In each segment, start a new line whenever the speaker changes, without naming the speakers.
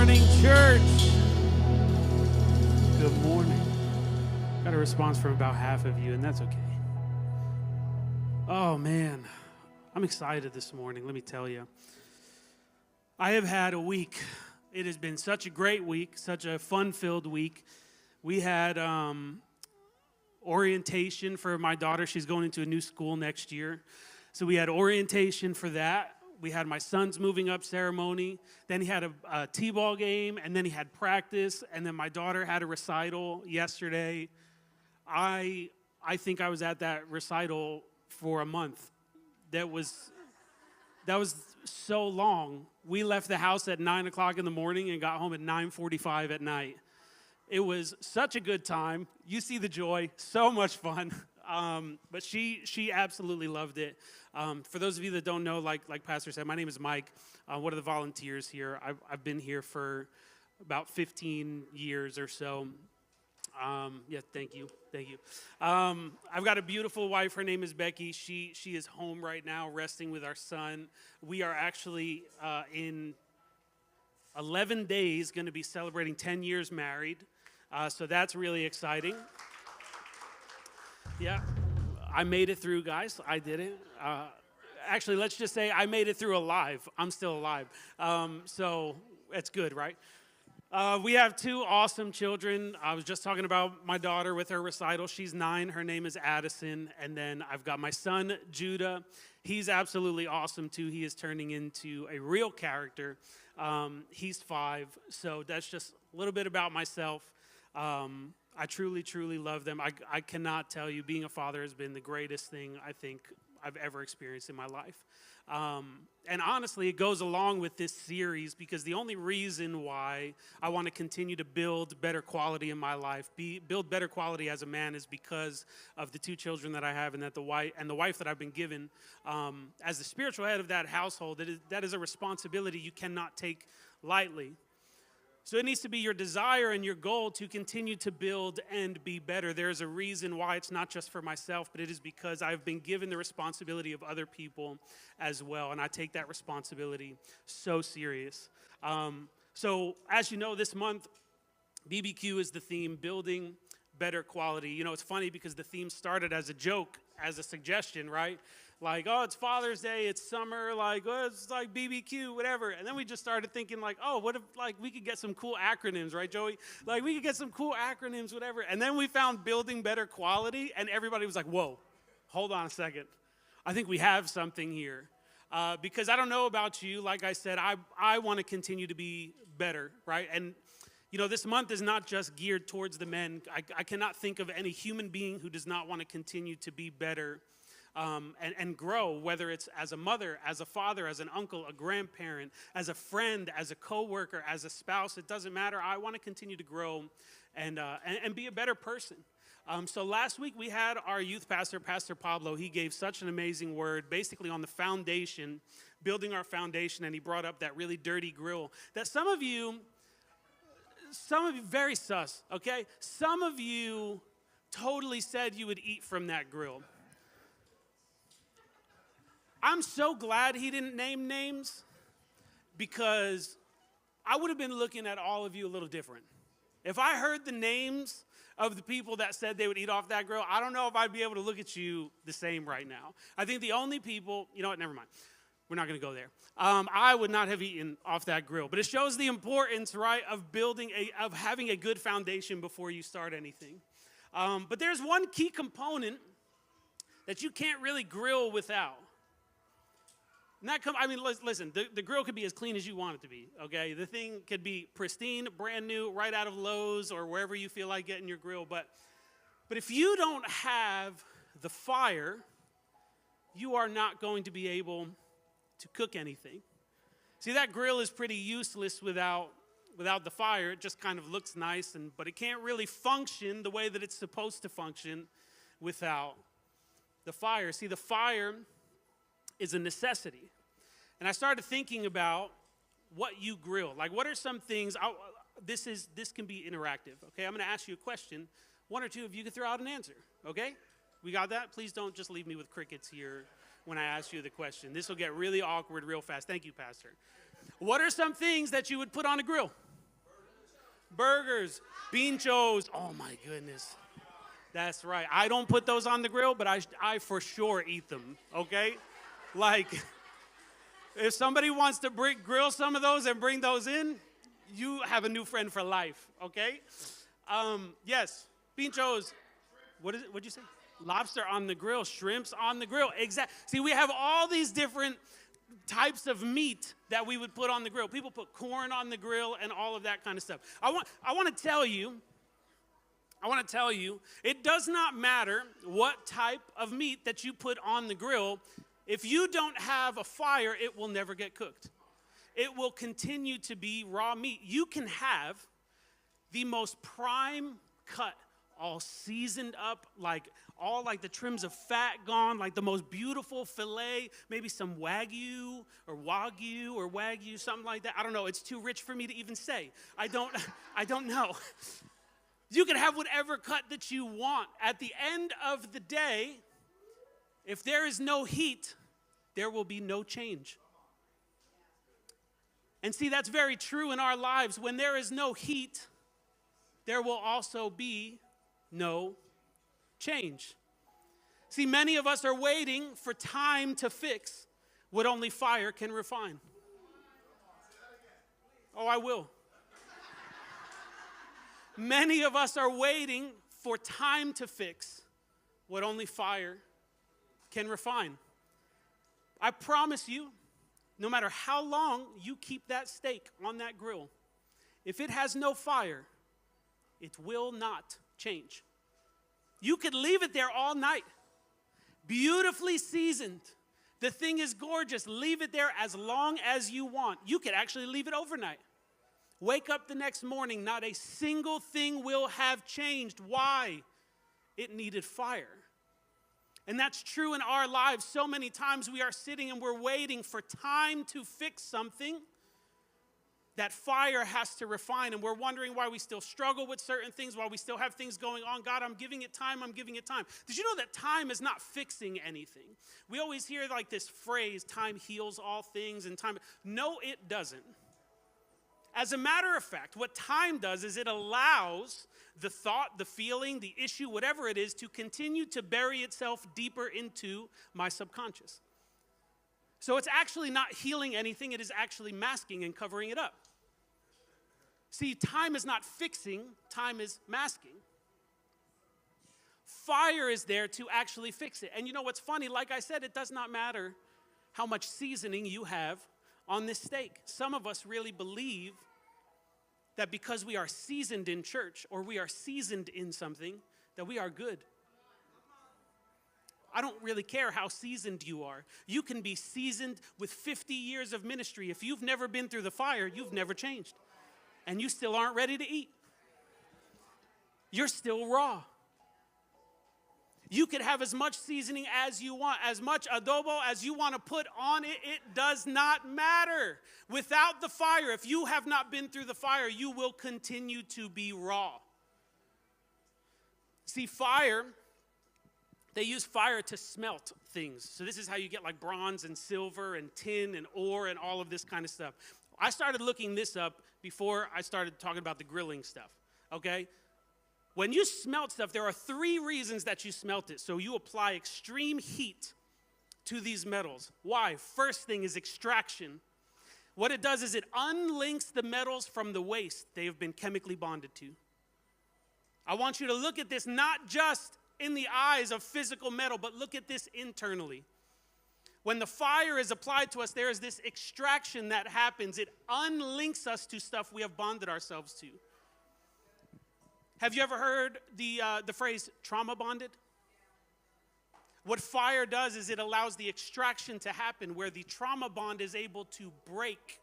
morning, church. Good morning. Got a response from about half of you, and that's okay. Oh, man. I'm excited this morning, let me tell you. I have had a week. It has been such a great week, such a fun-filled week. We had orientation for my daughter. She's going into a new school next year. So we had orientation for that. We had my son's moving up ceremony. Then he had a t-ball game, and then he had practice, and then my daughter had a recital yesterday. I think I was at that recital for a month. That was so long. We left the house at 9 o'clock in the morning and got home at 9:45 at night. It was such a good time. You see the joy, so much fun. But she absolutely loved it. For those of you that don't know, like Pastor said, my name is Mike. One of the volunteers here. I've been here for about 15 years or so. Thank you. I've got a beautiful wife. Her name is Becky. She is home right now, resting with our son. We are actually in 11 days going to be celebrating 10 years married. So that's really exciting. Yeah, I made it through, guys. I did it. Actually, let's just say I made it through alive. I'm still alive. So it's good, right? We have two awesome children. I was just talking about my daughter with her recital. She's 9. Her name is Addison. And then I've got my son, Judah. He's absolutely awesome, too. He is turning into a real character. He's 5. So that's just a little bit about myself. I truly, truly love them. I cannot tell you, being a father has been the greatest thing I think I've ever experienced in my life. And honestly, it goes along with this series because the only reason why I want to continue to build better quality in my life, build better quality as a man, is because of the 2 children that I have and the wife that I've been given. As the spiritual head of that household, that is a responsibility you cannot take lightly. So it needs to be your desire and your goal to continue to build and be better. There's a reason why it's not just for myself, but it is because I've been given the responsibility of other people as well, and I take that responsibility so serious. So as you know, this month, BBQ is the theme, building better quality. You know, it's funny because the theme started as a joke, as a suggestion, right? Like, oh, it's Father's Day, it's summer, like, oh, it's like BBQ, whatever. And then we just started thinking, like, oh, what if, like, we could get some cool acronyms, right, Joey? Like, we could get some cool acronyms, whatever. And then we found building better quality, and everybody was like, whoa, hold on a second. I think we have something here. Because I don't know about you, like I said, I want to continue to be better, right? And, you know, this month is not just geared towards the men. I cannot think of any human being who does not want to continue to be better and grow, whether it's as a mother, as a father, as an uncle, a grandparent, as a friend, as a coworker, as a spouse. It doesn't matter. I want to continue to grow and be a better person. So last week we had our youth pastor, Pastor Pablo. He gave such an amazing word, basically on the foundation, building our foundation, and he brought up that really dirty grill that some of you, very sus, okay? Some of you totally said you would eat from that grill. I'm so glad he didn't name names because I would have been looking at all of you a little different. If I heard the names of the people that said they would eat off that grill, I don't know if I'd be able to look at you the same right now. I think the only people, you know what, never mind. We're not going to go there. I would not have eaten off that grill. But it shows the importance, right, of of having a good foundation before you start anything. But there's one key component that you can't really grill without. Listen, the grill could be as clean as you want it to be, okay? The thing could be pristine, brand new, right out of Lowe's or wherever you feel like getting your grill. But if you don't have the fire, you are not going to be able to cook anything. See, that grill is pretty useless without the fire. It just kind of looks nice, but it can't really function the way that it's supposed to function without the fire. See, the fire is a necessity. And I started thinking about what you grill. Like, what are some things, this can be interactive, okay? I'm going to ask you a question. 1 or 2 of you can throw out an answer, okay? We got that? Please don't just leave me with crickets here when I ask you the question. This will get really awkward real fast. Thank you, Pastor. What are some things that you would put on a grill? burgers, pinchos. Oh my goodness. That's right. I don't put those on the grill, but I for sure eat them, okay? Like, if somebody wants to grill some of those and bring those in, you have a new friend for life, okay? Yes, pinchos. What is it? What'd you say? Lobster on the grill, shrimps on the grill. Exactly. See, we have all these different types of meat that we would put on the grill. People put corn on the grill and all of that kind of stuff. I want to tell you, it does not matter what type of meat that you put on the grill. If you don't have a fire, it will never get cooked. It will continue to be raw meat. You can have the most prime cut, all seasoned up, like the trims of fat gone, like the most beautiful filet, maybe some wagyu, something like that. I don't know. It's too rich for me to even say. I don't know. You can have whatever cut that you want. At the end of the day, if there is no heat, there will be no change. And see, that's very true in our lives. When there is no heat, there will also be no change. See, many of us are waiting for time to fix what only fire can refine. Oh, I will. Many of us are waiting for time to fix what only fire can refine. I promise you, no matter how long you keep that steak on that grill, if it has no fire, it will not change. You could leave it there all night, beautifully seasoned. The thing is gorgeous. Leave it there as long as you want. You could actually leave it overnight. Wake up the next morning, not a single thing will have changed. Why? It needed fire. And that's true in our lives. So many times we are sitting and we're waiting for time to fix something that fire has to refine. And we're wondering why we still struggle with certain things, why we still have things going on. God, I'm giving it time, I'm giving it time. Did you know that time is not fixing anything? We always hear like this phrase, time heals all things and time. No, it doesn't. As a matter of fact, what time does is it allows the thought, the feeling, the issue, whatever it is, to continue to bury itself deeper into my subconscious. So it's actually not healing anything, it is actually masking and covering it up. See, time is not fixing, time is masking. Fire is there to actually fix it. And you know what's funny? Like I said, it does not matter how much seasoning you have on this steak. Some of us really believe that because we are seasoned in church or we are seasoned in something, that we are good. I don't really care how seasoned you are. You can be seasoned with 50 years of ministry. If you've never been through the fire, you've never changed. And you still aren't ready to eat. You're still raw. You could have as much seasoning as you want, as much adobo as you want to put on it. It does not matter. Without the fire, if you have not been through the fire, you will continue to be raw. See, fire, they use fire to smelt things. So this is how you get like bronze and silver and tin and ore and all of this kind of stuff. I started looking this up before I started talking about the grilling stuff, okay? When you smelt stuff, there are 3 reasons that you smelt it. So you apply extreme heat to these metals. Why? First thing is extraction. What it does is it unlinks the metals from the waste they have been chemically bonded to. I want you to look at this not just in the eyes of physical metal, but look at this internally. When the fire is applied to us, there is this extraction that happens. It unlinks us to stuff we have bonded ourselves to. Have you ever heard the phrase trauma bonded? What fire does is it allows the extraction to happen where the trauma bond is able to break.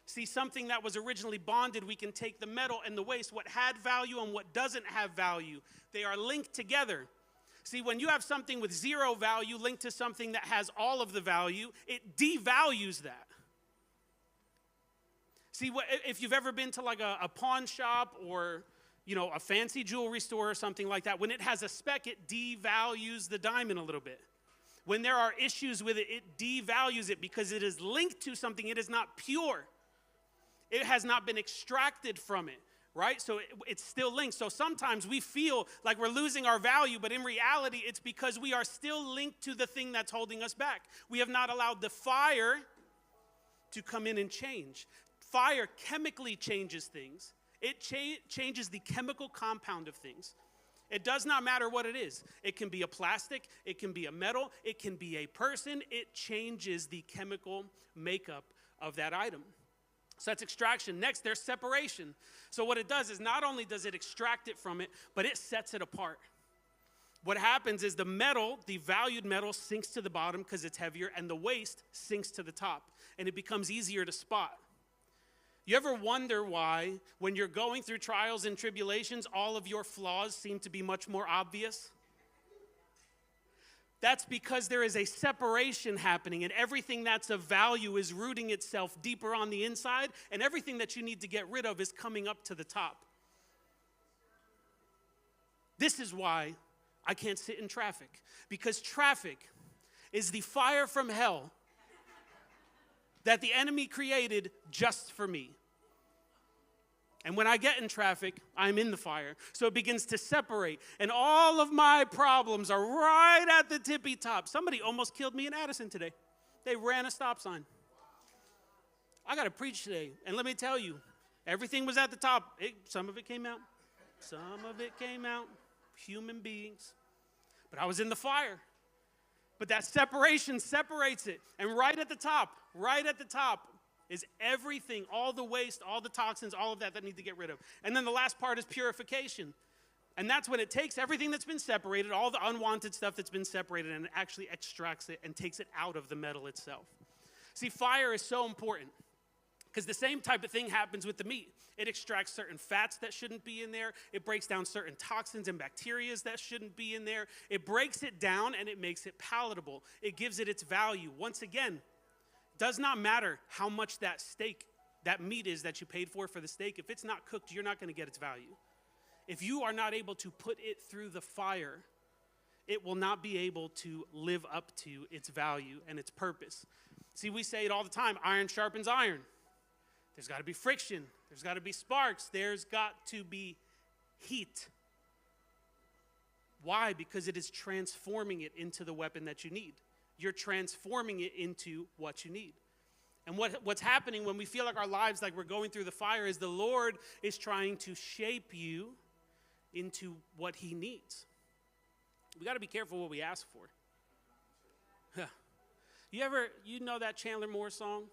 See, something that was originally bonded, we can take the metal and the waste, what had value and what doesn't have value. They are linked together. See, when you have something with 0 value linked to something that has all of the value, it devalues that. See, if you've ever been to like a pawn shop or a fancy jewelry store or something like that, when it has a speck, it devalues the diamond a little bit. When there are issues with it, it devalues it because it is linked to something. It is not pure. It has not been extracted from it. right? So it's still linked. So sometimes we feel like we're losing our value, but in reality, it's because we are still linked to the thing that's holding us back. We have not allowed the fire to come in and change. Fire chemically changes things. It changes the chemical compound of things. It does not matter what it is. It can be a plastic, it can be a metal, it can be a person. It changes the chemical makeup of that item. So that's extraction. Next, there's separation. So what it does is not only does it extract it from it, but it sets it apart. What happens is the metal, the valued metal, sinks to the bottom because it's heavier, and the waste sinks to the top, and it becomes easier to spot. You ever wonder why, when you're going through trials and tribulations, all of your flaws seem to be much more obvious? That's because there is a separation happening, and everything that's of value is rooting itself deeper on the inside, and everything that you need to get rid of is coming up to the top. This is why I can't sit in traffic, because traffic is the fire from hell that the enemy created just for me. And when I get in traffic, I'm in the fire. So it begins to separate. And all of my problems are right at the tippy top. Somebody almost killed me in Addison today. They ran a stop sign. I got to preach today. And let me tell you, everything was at the top. Some of it came out. Some of it came out. Human beings. But I was in the fire. But that separation separates it. And right at the top is everything, all the waste, all the toxins, all of that need to get rid of. And then the last part is purification. And that's when it takes everything that's been separated, all the unwanted stuff that's been separated, and it actually extracts it and takes it out of the metal itself. See, fire is so important because the same type of thing happens with the meat. It extracts certain fats that shouldn't be in there. It breaks down certain toxins and bacteria that shouldn't be in there. It breaks it down and it makes it palatable. It gives it its value. Once again, does not matter how much that steak, that meat is that you paid for the steak. If it's not cooked, you're not going to get its value. If you are not able to put it through the fire, it will not be able to live up to its value and its purpose. See, we say it all the time, iron sharpens iron. There's got to be friction. There's got to be sparks. There's got to be heat. Why? Because it is transforming it into the weapon that you need. You're transforming it into what you need. And what's happening when we feel like our lives, like we're going through the fire, is the Lord is trying to shape you into what he needs. We got to be careful what we ask for. You know that Chandler Moore song?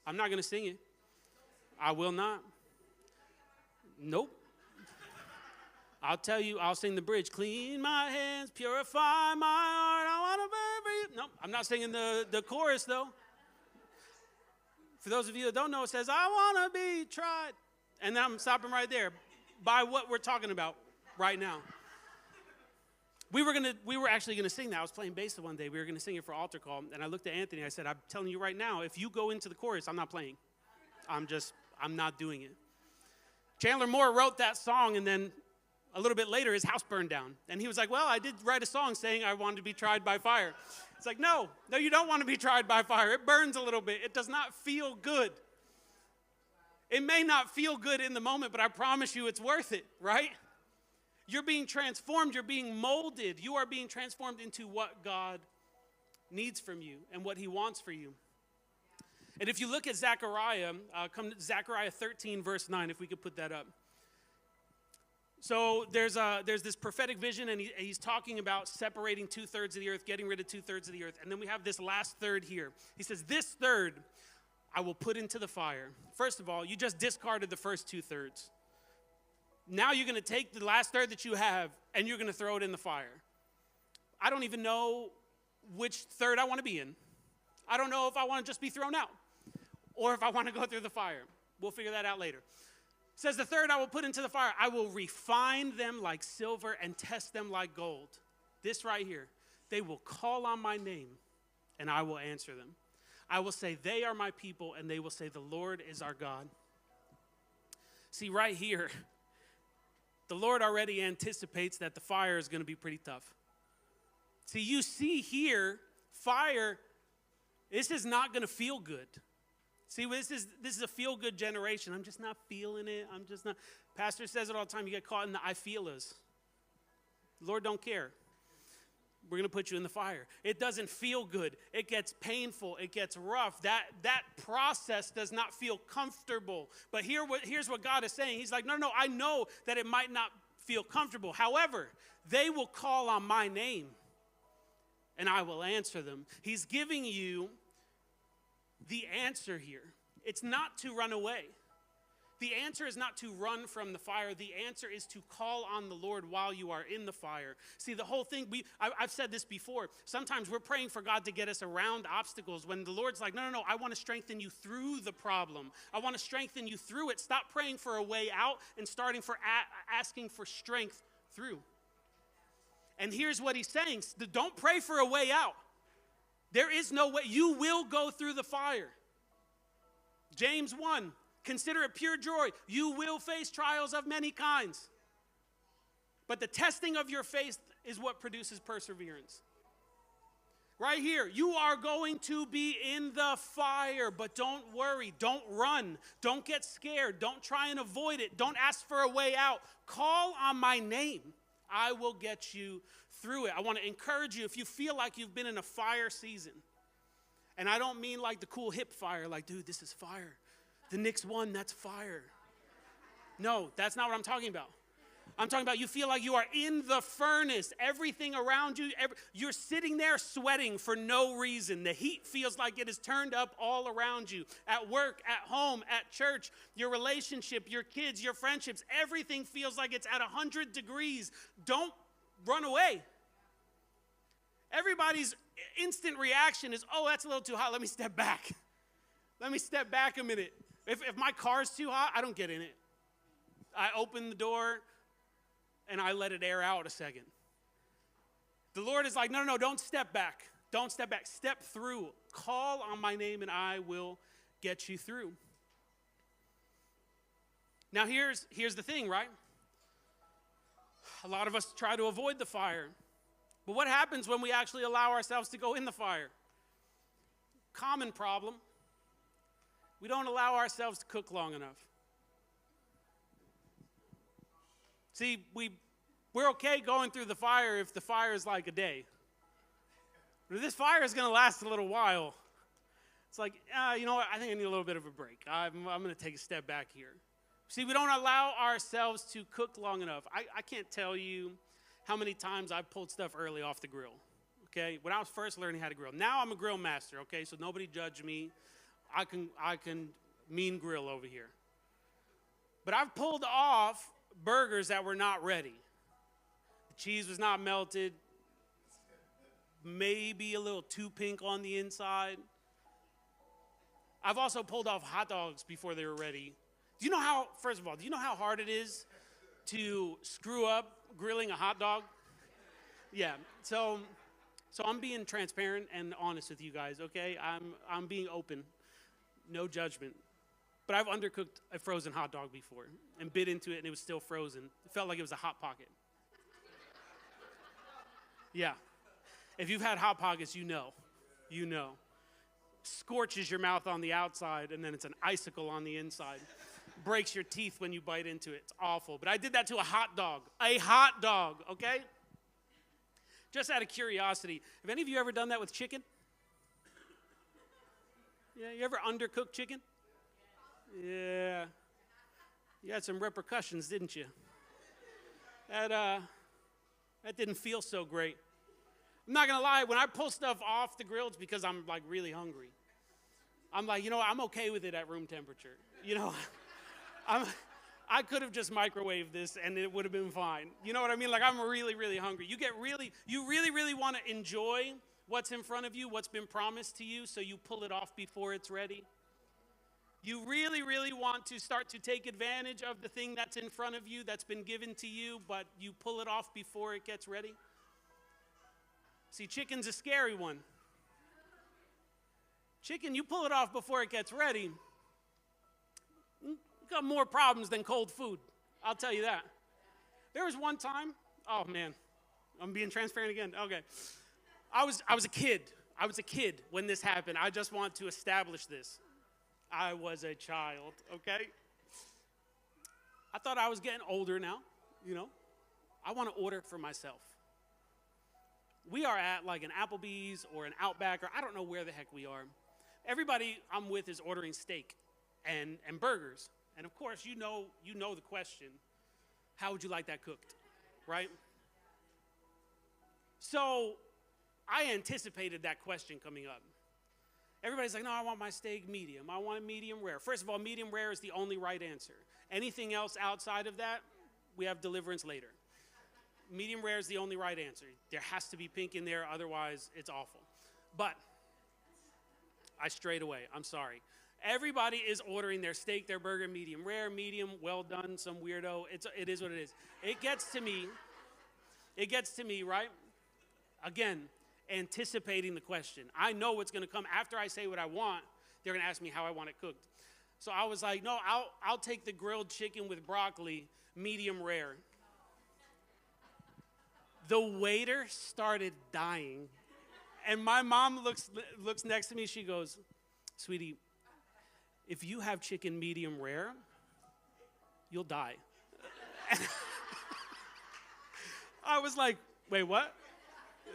I'm not going to sing it. I will not. Nope. I'll tell you, I'll sing the bridge. Clean my hands, purify my heart. I want to burn for you. Nope, I'm not singing the chorus, though. For those of you that don't know, it says, I want to be tried. And then I'm stopping right there by what we're talking about right now. We were actually going to sing that. I was playing bass one day. We were going to sing it for altar call. And I looked at Anthony. I said, I'm telling you right now, if you go into the chorus, I'm not playing. I'm not doing it. Chandler Moore wrote that song, and then a little bit later, his house burned down. And he was like, well, I did write a song saying I wanted to be tried by fire. It's like, no, you don't want to be tried by fire. It burns a little bit. It does not feel good. It may not feel good in the moment, but I promise you it's worth it, right? You're being transformed. You're being molded. You are being transformed into what God needs from you and what he wants for you. And if you look at Zechariah, come to Zechariah 13, verse 9, if we could put that up. So there's this prophetic vision, and he's talking about separating 2/3 of the earth, getting rid of 2/3 of the earth. And then we have this last third here. He says, this third I will put into the fire. First of all, you just discarded the first 2/3. Now you're going to take the last third that you have, and you're going to throw it in the fire. I don't even know which third I want to be in. I don't know if I want to just be thrown out or if I want to go through the fire. We'll figure that out later. It says, the third I will put into the fire. I will refine them like silver and test them like gold. This right here. They will call on my name, and I will answer them. I will say, they are my people, and they will say, the Lord is our God. See, right here, the Lord already anticipates that the fire is going to be pretty tough. See, you see here, fire, this is not going to feel good. See, this is a feel-good generation. I'm just not feeling it. I'm just not. Pastor says it all the time. You get caught in the I feelers. Lord don't care. We're going to put you in the fire. It doesn't feel good. It gets painful. It gets rough. That process does not feel comfortable. But here's what God is saying. He's like, no, I know that it might not feel comfortable. However, they will call on my name, and I will answer them. He's giving you the answer here. It's not to run away. The answer is not to run from the fire. The answer is to call on the Lord while you are in the fire. See, the whole thing, I've said this before. Sometimes we're praying for God to get us around obstacles when the Lord's like, no, I want to strengthen you through the problem. I want to strengthen you through it. Stop praying for a way out and starting for asking for strength through. And here's what he's saying. Don't pray for a way out. There is no way. You will go through the fire. James 1. Consider it pure joy. You will face trials of many kinds. But the testing of your faith is what produces perseverance. Right here, you are going to be in the fire, but don't worry. Don't run. Don't get scared. Don't try and avoid it. Don't ask for a way out. Call on my name. I will get you through it. I want to encourage you if you feel like you've been in a fire season. And I don't mean like the cool hip fire, like, dude, this is fire. The Knicks won, that's fire. No, that's not what I'm talking about. I'm talking about you feel like you are in the furnace. Everything around you, you're sitting there sweating for no reason. The heat feels like it is turned up all around you. At work, at home, at church, your relationship, your kids, your friendships, everything feels like it's at 100 degrees. Don't run away. Everybody's instant reaction is, oh, that's a little too hot. Let me step back. Let me step back a minute. If my car's too hot, I don't get in it. I open the door and I let it air out a second. The Lord is like, no, don't step back. Don't step back. Step through. Call on my name and I will get you through. Now here's the thing, right? A lot of us try to avoid the fire. But what happens when we actually allow ourselves to go in the fire? Common problem. We don't allow ourselves to cook long enough. See, we're okay going through the fire if the fire is like a day. But if this fire is going to last a little while, it's like, you know what, I think I need a little bit of a break. I'm going to take a step back here. See, we don't allow ourselves to cook long enough. I can't tell you how many times I've pulled stuff early off the grill, okay? When I was first learning how to grill. Now I'm a grill master, okay? So nobody judge me. I can mean grill over here. But I've pulled off burgers that were not ready. The cheese was not melted. Maybe a little too pink on the inside. I've also pulled off hot dogs before they were ready. First of all, do you know how hard it is to screw up grilling a hot dog? Yeah, so I'm being transparent and honest with you guys, okay? I'm being open. No judgment. But I've undercooked a frozen hot dog before and bit into it and it was still frozen. It felt like it was a Hot Pocket. Yeah. If you've had Hot Pockets, you know. You know. Scorches your mouth on the outside and then it's an icicle on the inside. Breaks your teeth when you bite into it. It's awful. But I did that to a hot dog. A hot dog, okay? Just out of curiosity, have any of you ever done that with chicken? Yeah, you ever undercooked chicken? Yeah. You had some repercussions, didn't you? That didn't feel so great. I'm not going to lie, when I pull stuff off the grill, it's because I'm like really hungry. I'm like, I'm okay with it at room temperature. I could have just microwaved this and it would have been fine. You know what I mean? Like I'm really, really hungry. You really want to enjoy what's in front of you, what's been promised to you, so you pull it off before it's ready. You really, really want to start to take advantage of the thing that's in front of you, that's been given to you, but you pull it off before it gets ready. See, chicken's a scary one. Chicken, you pull it off before it gets ready, you got more problems than cold food. I'll tell you that. There was one time, oh man, I'm being transparent again. Okay. I was a kid. I was a kid when this happened. I just want to establish this. I was a child, okay? I thought I was getting older now, you know. I want to order for myself. We are at like an Applebee's or an Outback, or I don't know where the heck we are. Everybody I'm with is ordering steak and burgers. And of course, you know the question, how would you like that cooked, right? So I anticipated that question coming up. Everybody's like, no, I want my steak medium. I want it medium rare. First of all, medium rare is the only right answer. Anything else outside of that, we have deliverance later. Medium rare is the only right answer. There has to be pink in there, otherwise it's awful. But I strayed away. I'm sorry. Everybody is ordering their steak, their burger, medium rare, medium, well done, some weirdo. It is what it is. It gets to me, right? Again, anticipating the question. I know what's going to come. After I say what I want, they're going to ask me how I want it cooked. So I was like, no, I'll take the grilled chicken with broccoli, medium rare. The waiter started dying. And my mom looks next to me. She goes, sweetie, if you have chicken medium rare, you'll die. I was like, wait, what?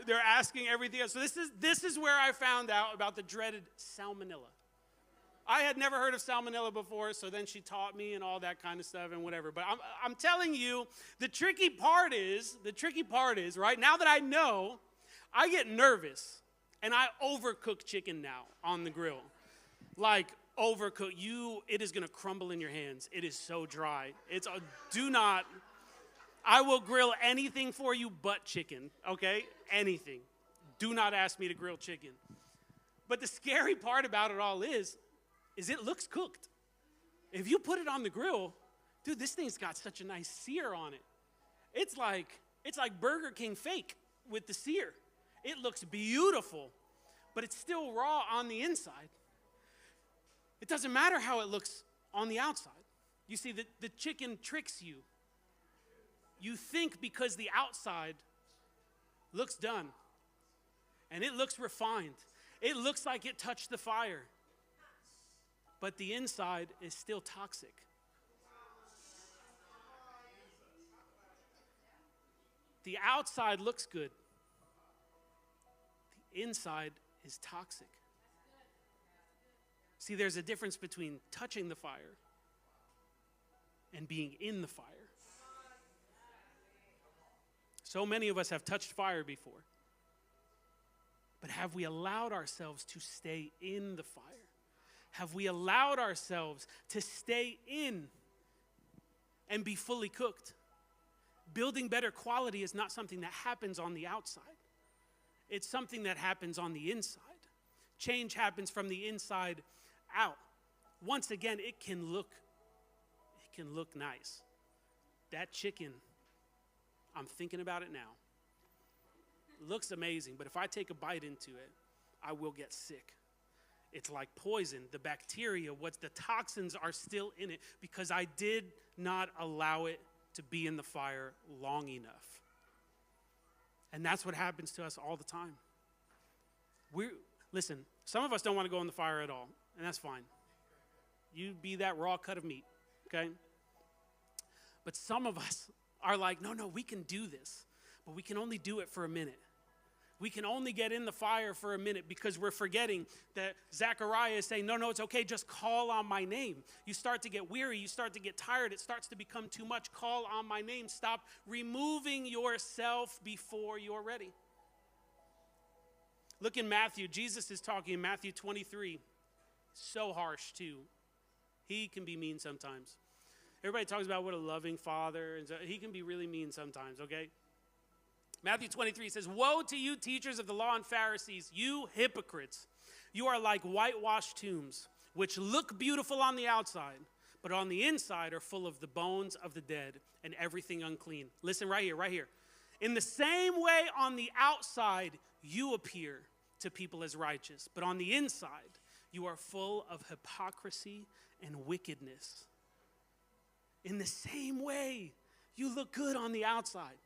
They're asking everything else. So this is where I found out about the dreaded salmonella. I had never heard of salmonella before, so then she taught me and all that kind of stuff and whatever. But I'm telling you, the tricky part is, right, now that I know, I get nervous, and I overcook chicken now on the grill. Like, overcook. It is going to crumble in your hands. It is so dry. I will grill anything for you but chicken, okay? Anything. Do not ask me to grill chicken. But the scary part about it all is it looks cooked. If you put it on the grill, dude, this thing's got such a nice sear on it. It's like Burger King fake with the sear. It looks beautiful, but it's still raw on the inside. It doesn't matter how it looks on the outside. You see, the chicken tricks you. You think because the outside looks done, and it looks refined. It looks like it touched the fire, but the inside is still toxic. The outside looks good. The inside is toxic. See, there's a difference between touching the fire and being in the fire. So many of us have touched fire before. But have we allowed ourselves to stay in the fire? Have we allowed ourselves to stay in and be fully cooked? Building better quality is not something that happens on the outside. It's something that happens on the inside. Change happens from the inside out. Once again, it can look nice. That chicken, I'm thinking about it now. Looks amazing, but if I take a bite into it, I will get sick. It's like poison. The bacteria, the toxins are still in it because I did not allow it to be in the fire long enough. And that's what happens to us all the time. Listen, some of us don't want to go in the fire at all, and that's fine. You be that raw cut of meat, okay? But some of us are like, no, we can do this, but we can only do it for a minute. We can only get in the fire for a minute because we're forgetting that Zechariah is saying, no, it's okay, just call on my name. You start to get weary, you start to get tired, it starts to become too much. Call on my name. Stop removing yourself before you're ready. Look in Matthew. Jesus is talking in Matthew 23. So harsh, too. He can be mean sometimes. Everybody talks about what a loving father, and he can be really mean sometimes, okay? Matthew 23 says, woe to you, teachers of the law and Pharisees, you hypocrites. You are like whitewashed tombs, which look beautiful on the outside, but on the inside are full of the bones of the dead and everything unclean. Listen right here. In the same way, on the outside, you appear to people as righteous, but on the inside, you are full of hypocrisy and wickedness. In the same way, you look good on the outside.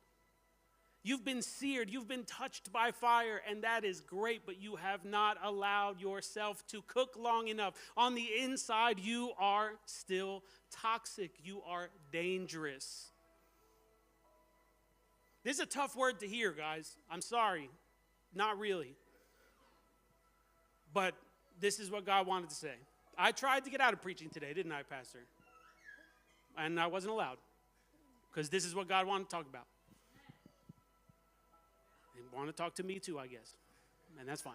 You've been seared. You've been touched by fire, and that is great, but you have not allowed yourself to cook long enough. On the inside, you are still toxic. You are dangerous. This is a tough word to hear, guys. I'm sorry. Not really. But this is what God wanted to say. I tried to get out of preaching today, didn't I, Pastor? And I wasn't allowed, because this is what God wanted to talk about. They want to talk to me too, I guess, and that's fine.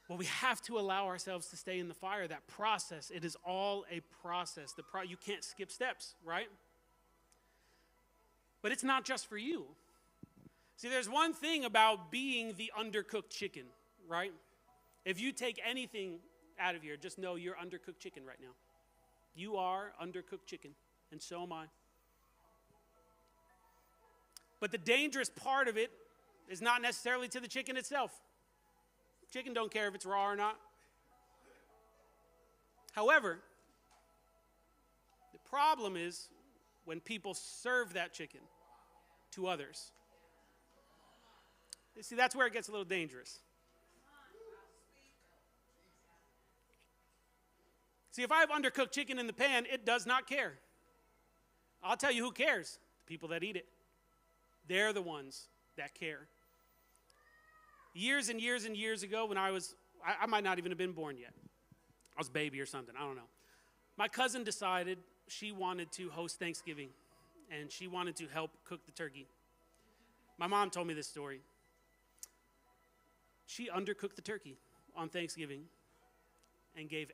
Well, we have to allow ourselves to stay in the fire. That process, it is all a process. You can't skip steps, right? But it's not just for you. See, there's one thing about being the undercooked chicken, right? If you take anything out of here, just know you're undercooked chicken right now. You are undercooked chicken, and so am I. But the dangerous part of it is not necessarily to the chicken itself. Chicken don't care if it's raw or not. However, the problem is when people serve that chicken to others. You see, that's where it gets a little dangerous. See, if I have undercooked chicken in the pan, it does not care. I'll tell you who cares. The people that eat it. They're the ones that care. Years and years and years ago when I might not even have been born yet. I was a baby or something, I don't know. My cousin decided she wanted to host Thanksgiving, and she wanted to help cook the turkey. My mom told me this story. She undercooked the turkey on Thanksgiving and gave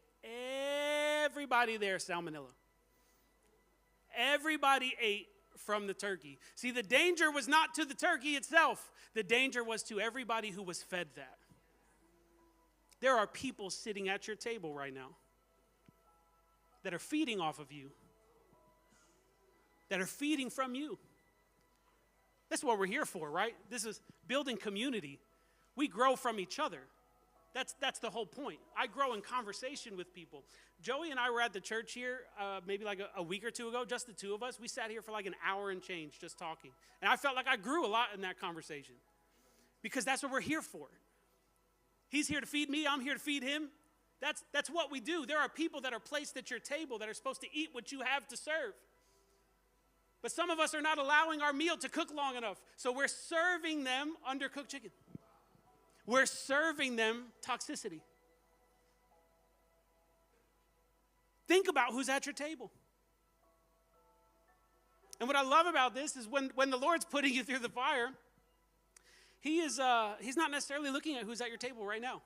everybody there salmonella. Everybody ate from the turkey. See, the danger was not to the turkey itself. The danger was to everybody who was fed that. There are people sitting at your table right now that are feeding off of you, that are feeding from you. That's what we're here for, right? This is building community. We grow from each other. That's the whole point. I grow in conversation with people. Joey and I were at the church here maybe like a week or two ago, just the two of us. We sat here for like an hour and change just talking. And I felt like I grew a lot in that conversation because that's what we're here for. He's here to feed me. I'm here to feed him. That's what we do. There are people that are placed at your table that are supposed to eat what you have to serve. But some of us are not allowing our meal to cook long enough. So we're serving them undercooked chicken. We're serving them toxicity. Think about who's at your table. And what I love about this is when the Lord's putting you through the fire, He's not necessarily looking at who's at your table right now.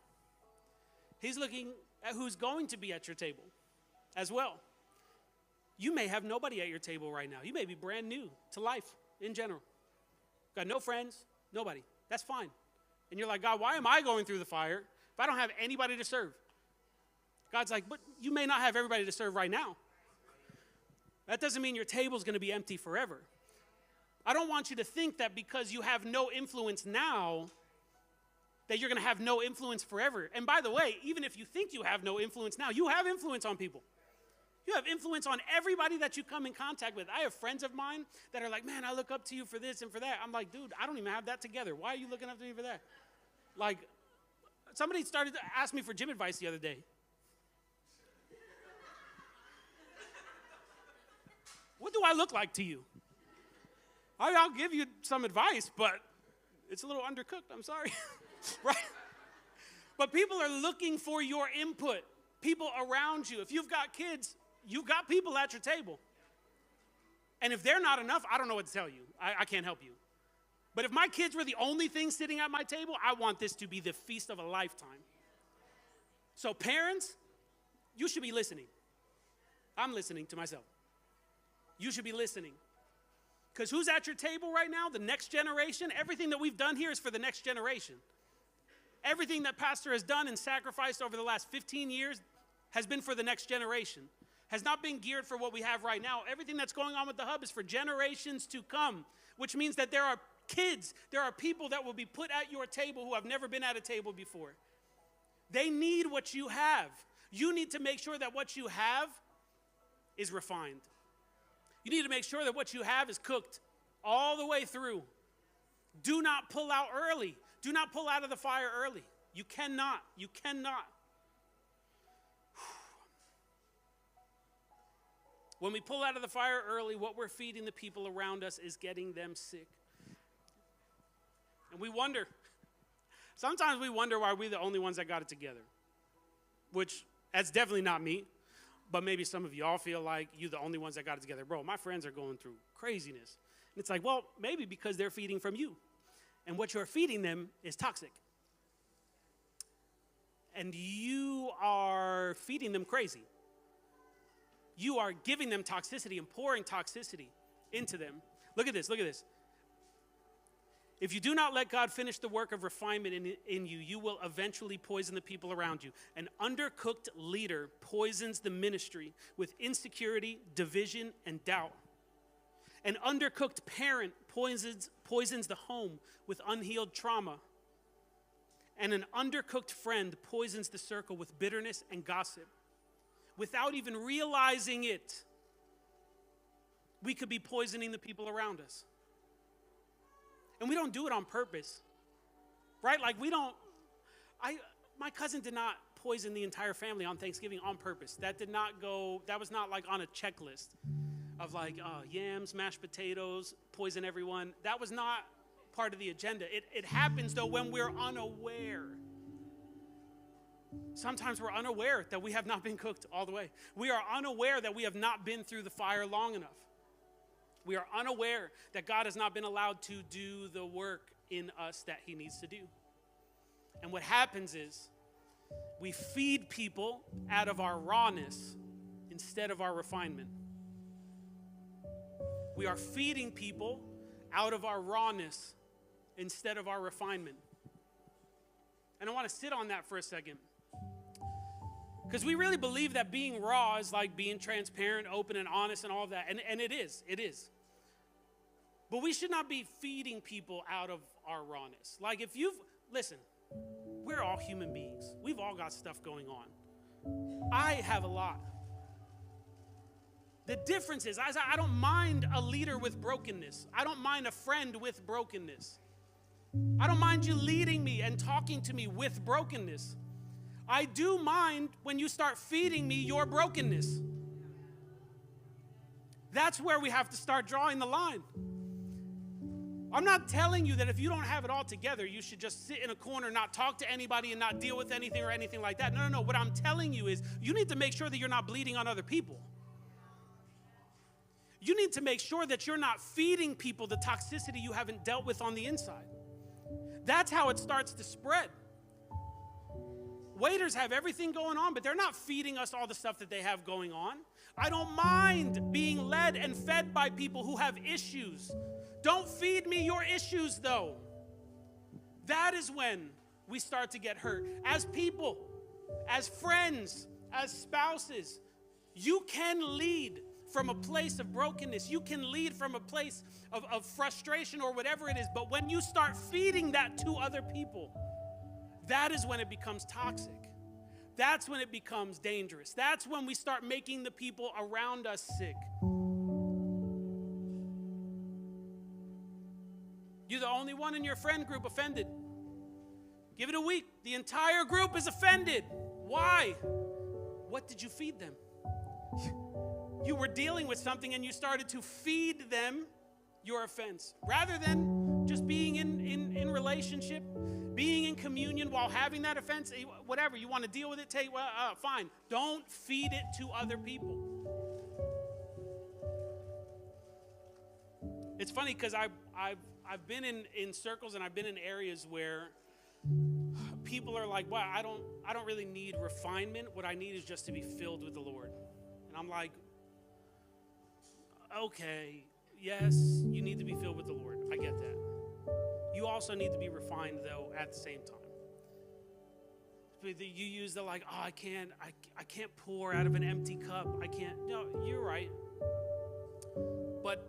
He's looking at who's going to be at your table as well. You may have nobody at your table right now. You may be brand new to life in general. Got no friends, nobody. That's fine. And you're like, God, why am I going through the fire if I don't have anybody to serve? God's like, but you may not have everybody to serve right now. That doesn't mean your table's going to be empty forever. I don't want you to think that because you have no influence now, that you're going to have no influence forever. And by the way, even if you think you have no influence now, you have influence on people. You have influence on everybody that you come in contact with. I have friends of mine that are like, man, I look up to you for this and for that. I'm like, dude, I don't even have that together. Why are you looking up to me for that? Like, somebody started to ask me for gym advice the other day. What do I look like to you? I'll give you some advice, but it's a little undercooked. I'm sorry. Right? But people are looking for your input. People around you. If you've got kids, you've got people at your table. And if they're not enough, I don't know what to tell you. I can't help you. But if my kids were the only thing sitting at my table, I want this to be the feast of a lifetime. So parents, you should be listening. I'm listening to myself. You should be listening. Because who's at your table right now? The next generation. Everything that we've done here is for the next generation. Everything that Pastor has done and sacrificed over the last 15 years has been for the next generation. Has not been geared for what we have right now. Everything that's going on with the hub is for generations to come, which means that there are kids, there are people that will be put at your table who have never been at a table before. They need what you have. You need to make sure that what you have is refined. You need to make sure that what you have is cooked all the way through. Do not pull out early. Do not pull out of the fire early. You cannot. You cannot. When we pull out of the fire early, what we're feeding the people around us is getting them sick. And we wonder. Sometimes we wonder why we're the only ones that got it together. Which, that's definitely not me. But maybe some of y'all feel like you're the only ones that got it together. Bro, my friends are going through craziness. And it's like, well, maybe because they're feeding from you. And what you're feeding them is toxic. And you are feeding them crazy. You are giving them toxicity and pouring toxicity into them. Look at this, look at this. If you do not let God finish the work of refinement in you, you will eventually poison the people around you. An undercooked leader poisons the ministry with insecurity, division, and doubt. An undercooked parent poisons the home with unhealed trauma. And an undercooked friend poisons the circle with bitterness and gossip. Without even realizing it, we could be poisoning the people around us. And we don't do it on purpose, right? Like my cousin did not poison the entire family on Thanksgiving on purpose. That was not like on a checklist of like yams, mashed potatoes, poison everyone. That was not part of the agenda. It happens though when we're unaware. Sometimes we're unaware that we have not been cooked all the way. We are unaware that we have not been through the fire long enough. We are unaware that God has not been allowed to do the work in us that he needs to do. And what happens is we feed people out of our rawness instead of our refinement. We are feeding people out of our rawness instead of our refinement. And I want to sit on that for a second. Because we really believe that being raw is like being transparent, open, and honest and all of that. And it is. It is. But we should not be feeding people out of our rawness. Like listen, we're all human beings. We've all got stuff going on. I have a lot. The difference is I don't mind a leader with brokenness. I don't mind a friend with brokenness. I don't mind you leading me and talking to me with brokenness. I do mind when you start feeding me your brokenness. That's where we have to start drawing the line. I'm not telling you that if you don't have it all together, you should just sit in a corner, not talk to anybody, and not deal with anything or anything like that. No. What I'm telling you is you need to make sure that you're not bleeding on other people. You need to make sure that you're not feeding people the toxicity you haven't dealt with on the inside. That's how it starts to spread. Waiters have everything going on, but they're not feeding us all the stuff that they have going on. I don't mind being led and fed by people who have issues. Don't feed me your issues, though. That is when we start to get hurt. As people, as friends, as spouses, you can lead from a place of brokenness. You can lead from a place of frustration or whatever it is. But when you start feeding that to other people, that is when it becomes toxic. That's when it becomes dangerous. That's when we start making the people around us sick. You're the only one in your friend group offended. Give it a week. The entire group is offended. Why? What did you feed them? You were dealing with something and you started to feed them your offense. Rather than just being in relationship, being in communion while having that offense, whatever, you want to deal with it, fine. Don't feed it to other people. It's funny because I've been in circles and I've been in areas where people are like, well, I don't really need refinement. What I need is just to be filled with the Lord. And I'm like, okay, yes, you need to be filled with the Lord. I get that. You also need to be refined, though, at the same time. You use the like, I can't pour out of an empty cup. I can't. No, you're right. But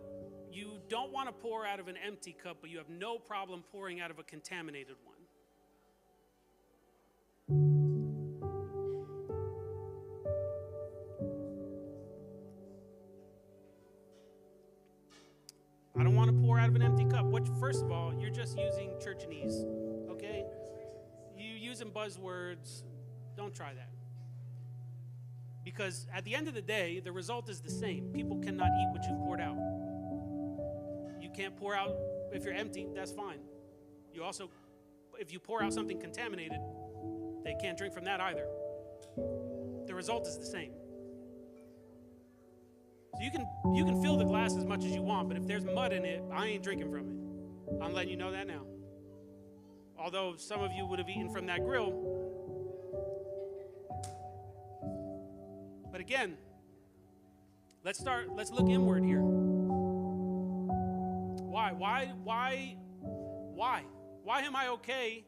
you don't want to pour out of an empty cup, but you have no problem pouring out of a contaminated one. I don't want to pour out of much, first of all, you're just using churchanese, okay? You using buzzwords. Don't try that. Because at the end of the day, the result is the same. People cannot eat what you've poured out. You can't pour out, if you're empty, that's fine. You also, if you pour out something contaminated, they can't drink from that either. The result is the same. So you can fill the glass as much as you want, but if there's mud in it, I ain't drinking from it. I'm letting you know that now. Although some of you would have eaten from that grill. But again, let's look inward here. Why am I okay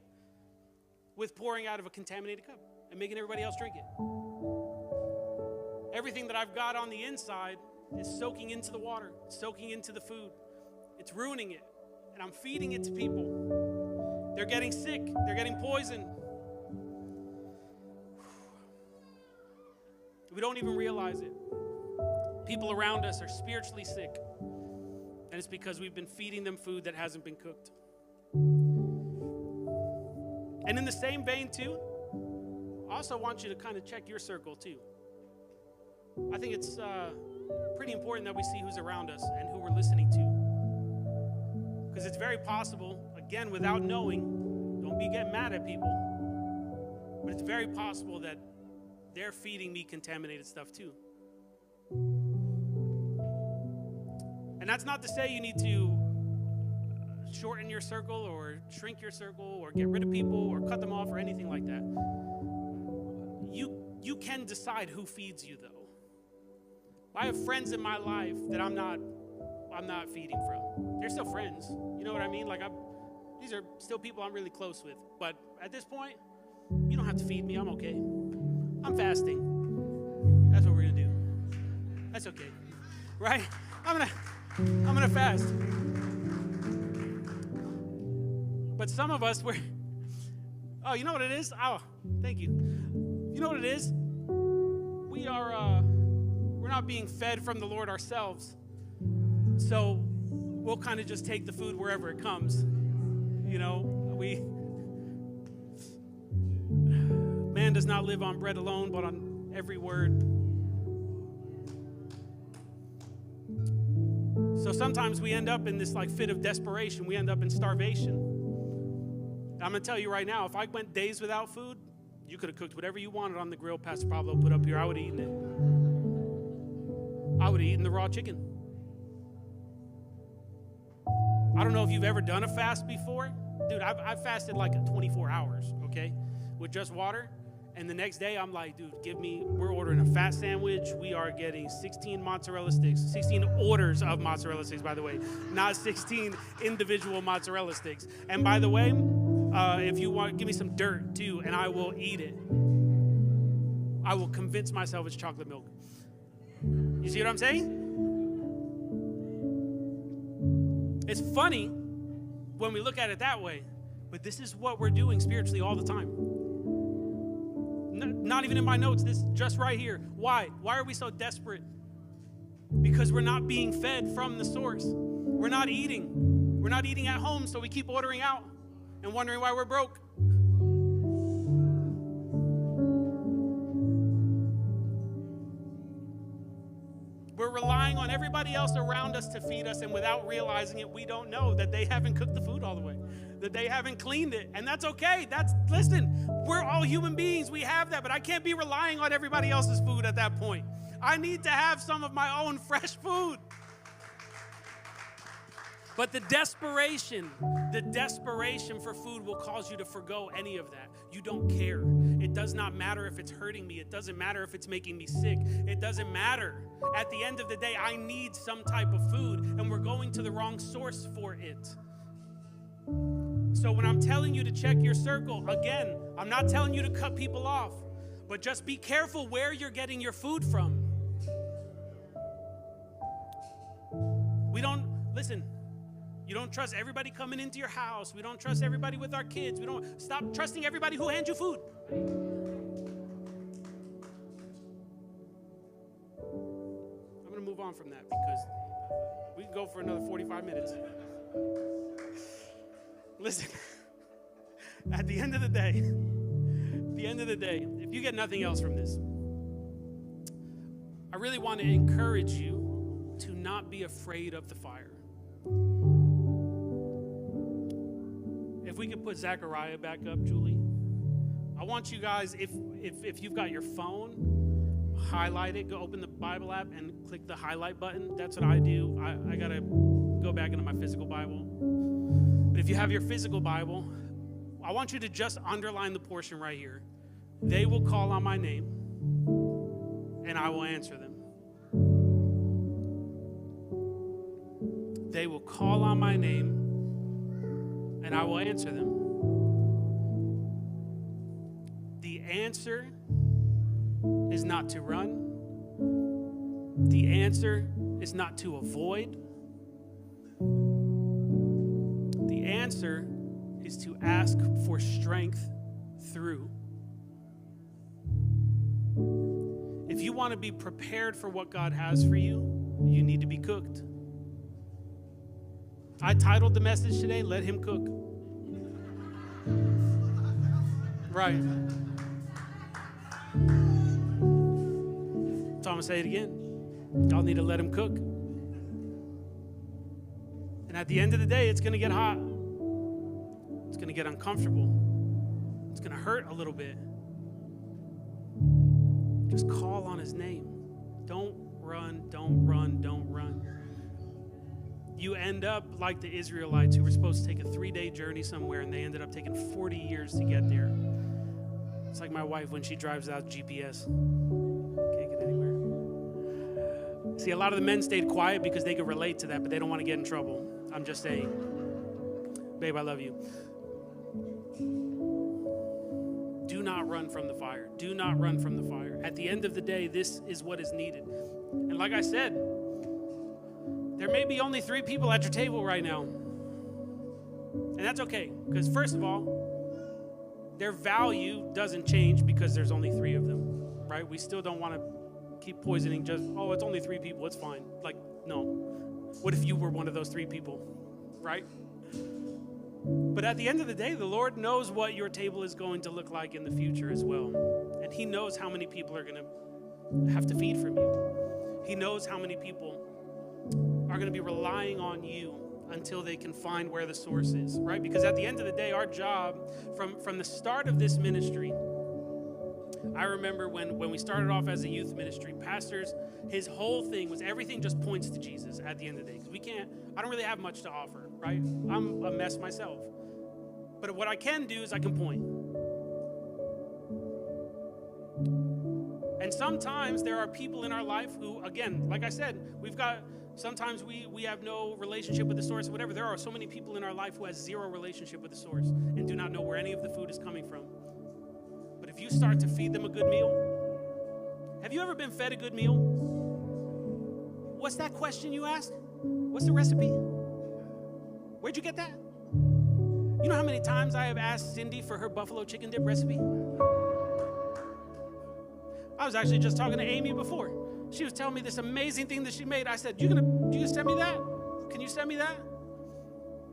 with pouring out of a contaminated cup and making everybody else drink it? Everything that I've got on the inside is soaking into the water, soaking into the food. It's ruining it, and I'm feeding it to people. They're getting sick. They're getting poisoned. We don't even realize it. People around us are spiritually sick, and it's because we've been feeding them food that hasn't been cooked. And in the same vein, too, I also want you to kind of check your circle, too. I think it's pretty important that we see who's around us and who we're listening to. Because it's very possible, again, without knowing, don't be getting mad at people, but it's very possible that they're feeding me contaminated stuff too. And that's not to say you need to shorten your circle or shrink your circle or get rid of people or cut them off or anything like that. You can decide who feeds you, though. I have friends in my life that I'm not feeding from. They're still friends. You know what I mean? Like these are still people I'm really close with. But at this point, you don't have to feed me. I'm okay. I'm fasting. That's what we're gonna do. That's okay, right? I'm gonna fast. But some of us, oh, you know what it is? Oh, thank you. You know what it is? We're not being fed from the Lord ourselves. So we'll kind of just take the food wherever it comes. You know, man does not live on bread alone, but on every word. So sometimes we end up in this like fit of desperation. We end up in starvation. I'm going to tell you right now, if I went days without food, you could have cooked whatever you wanted on the grill Pastor Pablo put up here. I would have eaten it. I would have eaten the raw chicken. I don't know if you've ever done a fast before. Dude, I've fasted like 24 hours, okay, with just water. And the next day, I'm like, dude, we're ordering a fat sandwich. We are getting 16 mozzarella sticks, 16 orders of mozzarella sticks, by the way, not 16 individual mozzarella sticks. And by the way, if you want, give me some dirt too, and I will eat it. I will convince myself it's chocolate milk. You see what I'm saying? It's funny when we look at it that way, but this is what we're doing spiritually all the time. Not even in my notes, this just right here. Why? Why are we so desperate? Because we're not being fed from the source. We're not eating. We're not eating at home, so we keep ordering out and wondering why we're broke. We're relying on everybody else around us to feed us, and without realizing it, we don't know that they haven't cooked the food all the way, that they haven't cleaned it, and that's okay. Listen, we're all human beings. We have that, but I can't be relying on everybody else's food at that point. I need to have some of my own fresh food. But the desperation for food will cause you to forgo any of that. You don't care. It does not matter if it's hurting me. It doesn't matter if it's making me sick. It doesn't matter. At the end of the day, I need some type of food, and we're going to the wrong source for it. So when I'm telling you to check your circle, again, I'm not telling you to cut people off, but just be careful where you're getting your food from. You don't trust everybody coming into your house. We don't trust everybody with our kids. We don't stop trusting everybody who hands you food. I'm going to move on from that because we can go for another 45 minutes. Listen, at the end of the day, if you get nothing else from this, I really want to encourage you to not be afraid of the fire. If we could put Zechariah back up, Julie. I want you guys, if you've got your phone, highlight it, go open the Bible app and click the highlight button. That's what I do. I got to go back into my physical Bible. But if you have your physical Bible, I want you to just underline the portion right here. They will call on my name, and I will answer them. They will call on my name, and I will answer them. The answer is not to run. The answer is not to avoid. The answer is to ask for strength through. If you want to be prepared for what God has for you, you need to be cooked. I titled the message today, Let Him Cook. Right. So I'm going to say it again. Y'all need to let Him cook. And at the end of the day, it's going to get hot. It's going to get uncomfortable. It's going to hurt a little bit. Just call on His name. Don't run, don't run, don't run. You end up like the Israelites who were supposed to take a 3-day journey somewhere, and they ended up taking 40 years to get there. It's like my wife when she drives out GPS. Can't get anywhere. See, a lot of the men stayed quiet because they could relate to that, but they don't want to get in trouble. I'm just saying. Babe, I love you. Do not run from the fire. Do not run from the fire. At the end of the day, this is what is needed. And like I said, there may be only 3 people at your table right now. And that's okay, because first of all, their value doesn't change because there's only 3 of them, right? We still don't want to keep poisoning just, oh, it's only 3 people, it's fine. Like, no. What if you were one of those 3 people, right? But at the end of the day, the Lord knows what your table is going to look like in the future as well. And He knows how many people are going to have to feed from you. He knows how many people are going to be relying on you until they can find where the source is, right? Because at the end of the day, our job from the start of this ministry, I remember when we started off as a youth ministry, pastors, his whole thing was everything just points to Jesus at the end of the day. Because I don't really have much to offer, right? I'm a mess myself. But what I can do is I can point. And sometimes there are people in our life who, again, like I said, sometimes we have no relationship with the source or whatever. There are so many people in our life who has 0 relationship with the source and do not know where any of the food is coming from. But if you start to feed them a good meal, have you ever been fed a good meal? What's that question you ask? What's the recipe? Where'd you get that? You know how many times I have asked Cindy for her buffalo chicken dip recipe? I was actually just talking to Amy before. She was telling me this amazing thing that she made. I said, you send me that? Can you send me that?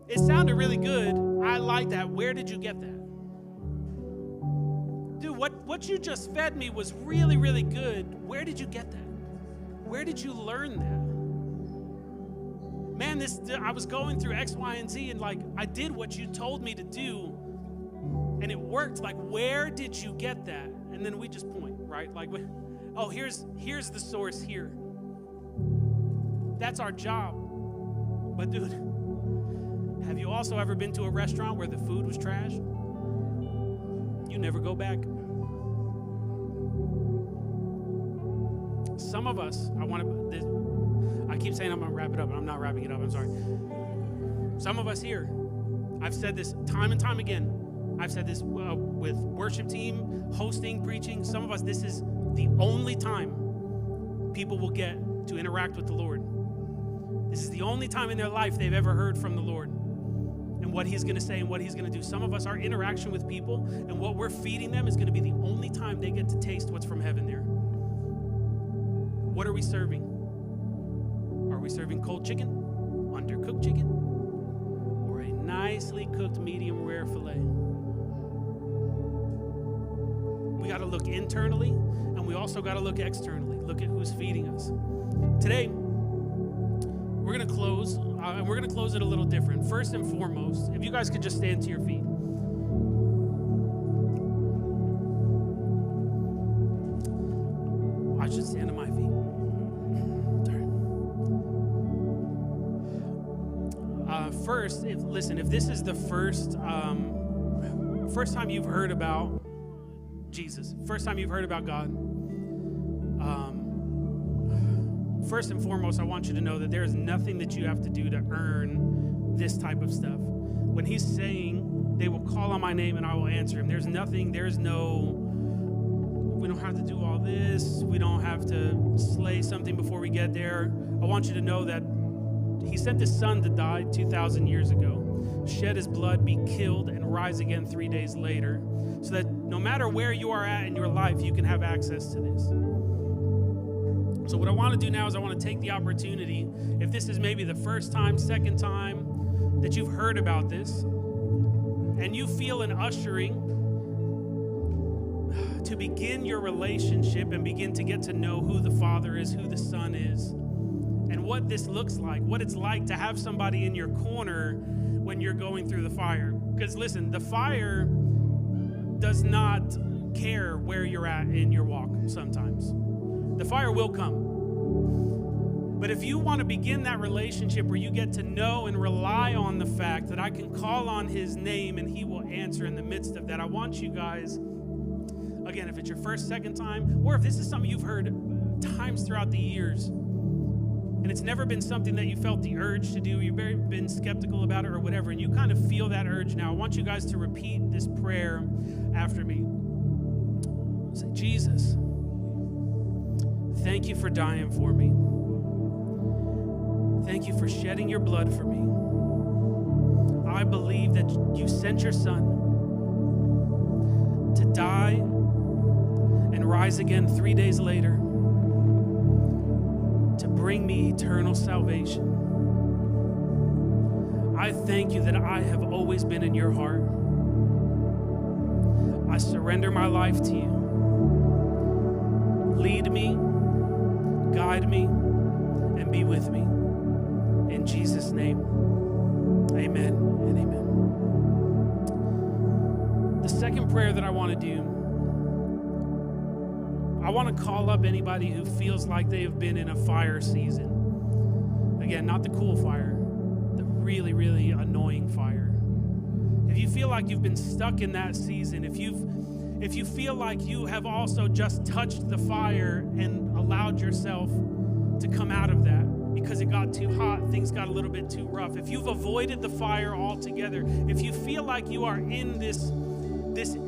It sounded really good. I like that. Where did you get that? Dude, what you just fed me was really, really good. Where did you get that? Where did you learn that? Man, I was going through X, Y, and Z, and like I did what you told me to do, and it worked. Like, where did you get that? And then we just point, right? Like, oh, here's the source here. That's our job. But dude, have you also ever been to a restaurant where the food was trash? You never go back. Some of us, I keep saying I'm going to wrap it up, but I'm not wrapping it up. I'm sorry. Some of us here, I've said this time and time again. I've said this with worship team, hosting, preaching. Some of us, this is the only time people will get to interact with the Lord. This is the only time in their life they've ever heard from the Lord and what He's going to say and what He's going to do. Some of us, our interaction with people and what we're feeding them is going to be the only time they get to taste what's from heaven there. What are we serving? Are we serving cold chicken, undercooked chicken, or a nicely cooked medium rare filet. We got to look internally, and we also got to look externally. Look at who's feeding us. Today, we're going to close, and we're going to close it a little different. First and foremost, if you guys could just stand to your feet. I should stand to my feet. First, if this is the first time you've heard about Jesus, first time you've heard about God, first and foremost, I want you to know that there is nothing that you have to do to earn this type of stuff. When he's saying, they will call on my name and I will answer him, we don't have to do all this. We don't have to slay something before we get there. I want you to know that he sent his son to die 2,000 years ago, shed his blood, be killed, and rise again 3 days later, so that no matter where you are at in your life, you can have access to this. So what I want to do now is I want to take the opportunity, if this is maybe the first time, second time that you've heard about this, and you feel an ushering to begin your relationship and begin to get to know who the Father is, who the Son is, and what this looks like, what it's like to have somebody in your corner when you're going through the fire. Because listen, the fire does not care where you're at in your walk sometimes. The fire will come. But if you want to begin that relationship where you get to know and rely on the fact that I can call on his name and he will answer in the midst of that, I want you guys, again, if it's your first, second time, or if this is something you've heard times throughout the years, and it's never been something that you felt the urge to do, you've been skeptical about it or whatever, and you kind of feel that urge now, I want you guys to repeat this prayer after me. Say, Jesus, thank you for dying for me. Thank you for shedding your blood for me. I believe that you sent your son to die and rise again 3 days later to bring me eternal salvation. I thank you that I have always been in your heart. I surrender my life to you. Lead me, guide me, and be with me. In Jesus' name, amen and amen. The second prayer that I want to do, I want to call up anybody who feels like they have been in a fire season. Again, not the cool fire, the really, really annoying fire. If you feel like you've been stuck in that season, if you feel like you have also just touched the fire and allowed yourself to come out of that because it got too hot, things got a little bit too rough, if you've avoided the fire altogether, if you feel like you are in this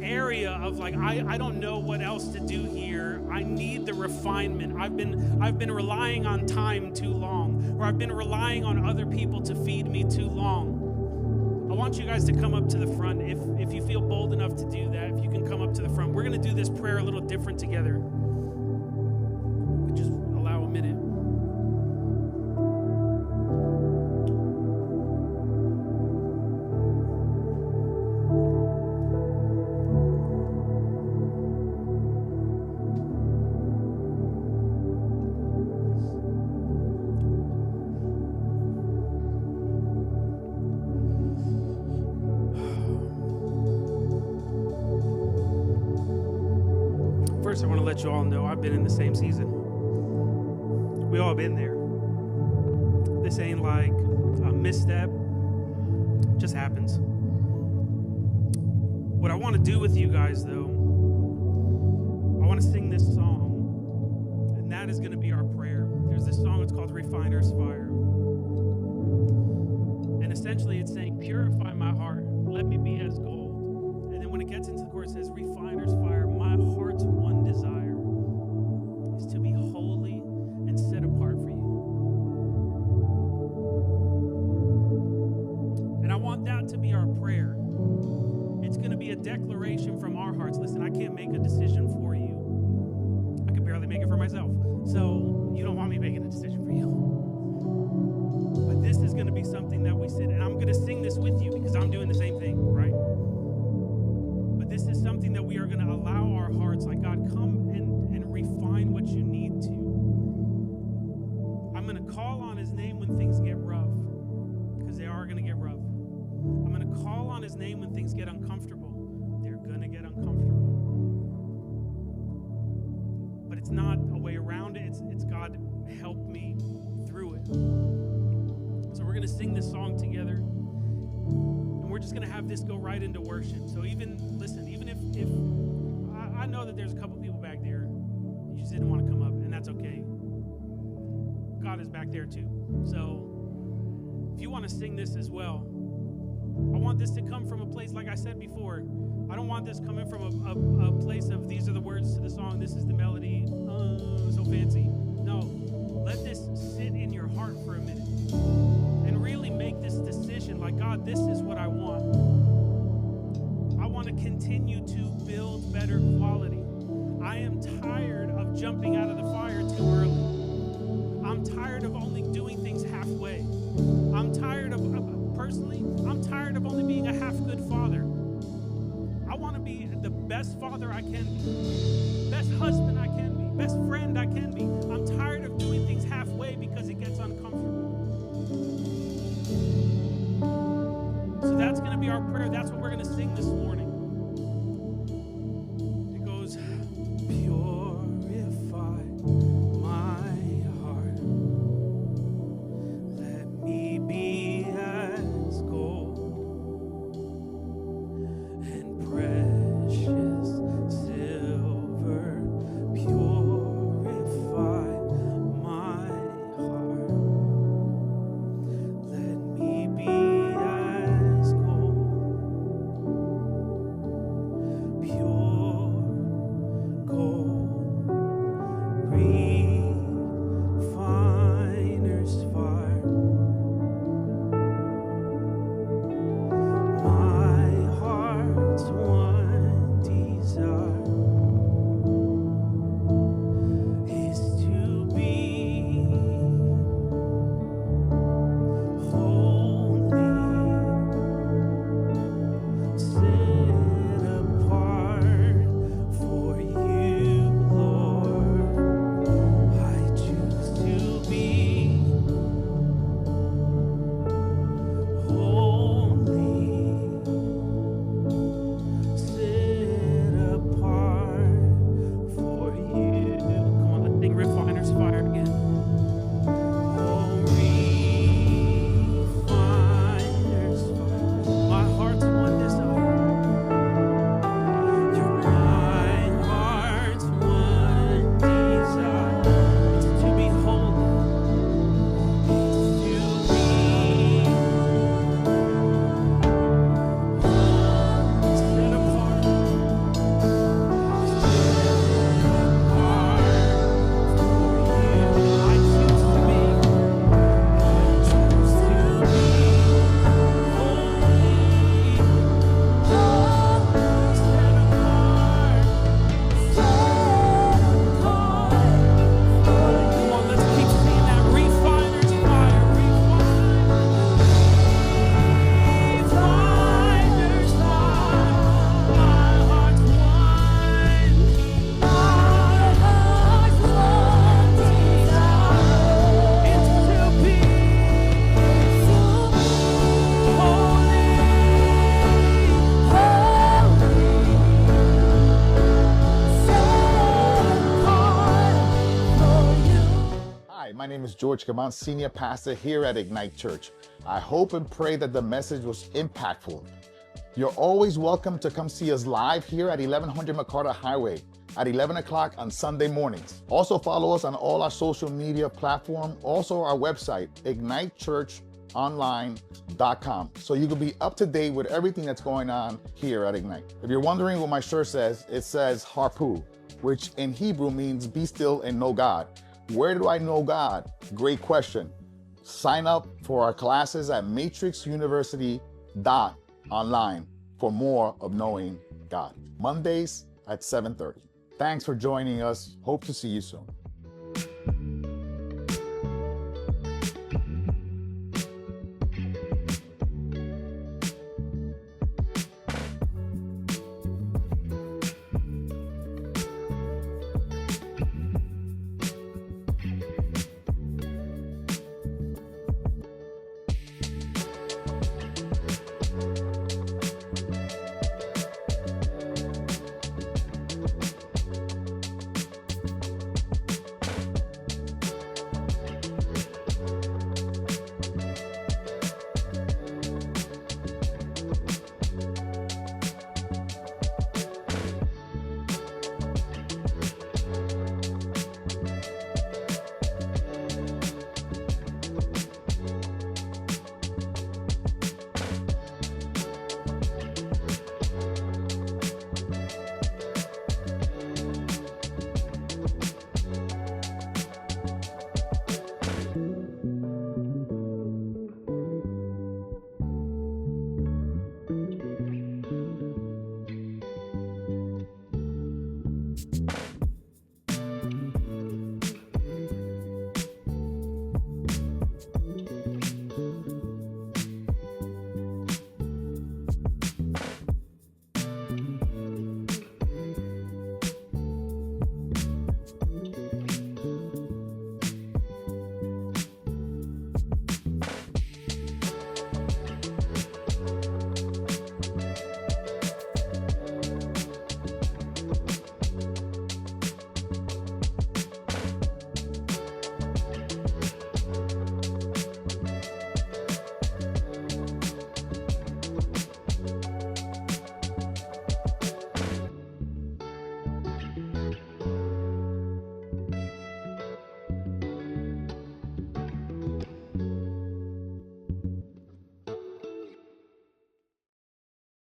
area of like, I don't know what else to do here, I need the refinement, I've been relying on time too long, or I've been relying on other people to feed me too long, I want you guys to come up to the front. If you feel bold enough to do that, if you can come up to the front. We're going to do this prayer a little different together. Just allow a minute. First, I want to let you all know I've been in the same season. We all been there. This ain't like a misstep. It just happens. What I want to do with you guys, though, I want to sing this song, and that is going to be our prayer. There's this song, it's called Refiner's Fire. And essentially it's saying, purify my heart, let me be as gold. And then when it gets into the chorus, it says, Refiner's Fire, my heart's one desire is to be holy and set apart for you. And I want that to be our prayer. It's going to be a declaration from our hearts. Listen, I can't make a decision for you. I can barely to make it for myself. So you don't want me making a decision for you. But this is going to be something that we sit, and I'm going to sing this with you because I'm doing the same thing, right? But this is something that we are going to allow our hearts, like, God, come and refine what you need to. I'm going to call on his name when things get rough, because they are going to get rough. I'm going to call on his name when things get uncomfortable. They're going to get uncomfortable. But it's not a way around it. It's God, help me through it. So we're going to sing this song together. And we're just going to have this go right into worship. So even if I know that there's a couple people back there, you just didn't want to come up, and that's okay. God is back there too. So if you want to sing this as well, I want this to come from a place, like I said before, I don't want this coming from a place of these are the words to the song, this is the melody, so fancy. No, let this sit in your heart for a minute and really make this decision, like, God, this is what I want. I want to continue to build better quality. I am tired of jumping out of the fire too early. I'm tired of only doing things halfway. I'm tired of only being a half good father. I want to be the best father I can be, best husband I can be, best friend I can be. I'm tired of doing things halfway because it gets uncomfortable. So that's going to be our prayer. That's what we're going to sing this morning. It goes, purify my heart. Let me be as gold and precious silver. Purify my heart. Let me be as gold, pure gold, refiner's fire. My heart's one desire is to be holy, set apart for you, Lord. I choose to be holy, set apart for you. Come on, let's sing Refiner's Fire again. Oh, refiner's fire. My heart's one desire. You're my heart's one desire. It's to be holy. It's to be set apart. I choose to be Come on, let's keep seeing that refiner's fire. Refiner's fire. My heart's one. It's to be
Hi, my name is George Gaman, Senior Pastor here at Ignite Church. I hope and pray that the message was impactful. You're always welcome to come see us live here at 1100 MacArthur Highway at 11 o'clock on Sunday mornings. Also follow us on all our social media platforms, also our website, ignitechurchonline.com, so you can be up to date with everything that's going on here at Ignite. If you're wondering what my shirt says, it says Harpu, which in Hebrew means be still and know God. Where do I know God? Great question. Sign up for our classes at matrixuniversity.online for more of knowing God. Mondays at 7:30. Thanks for joining us. Hope to see you soon.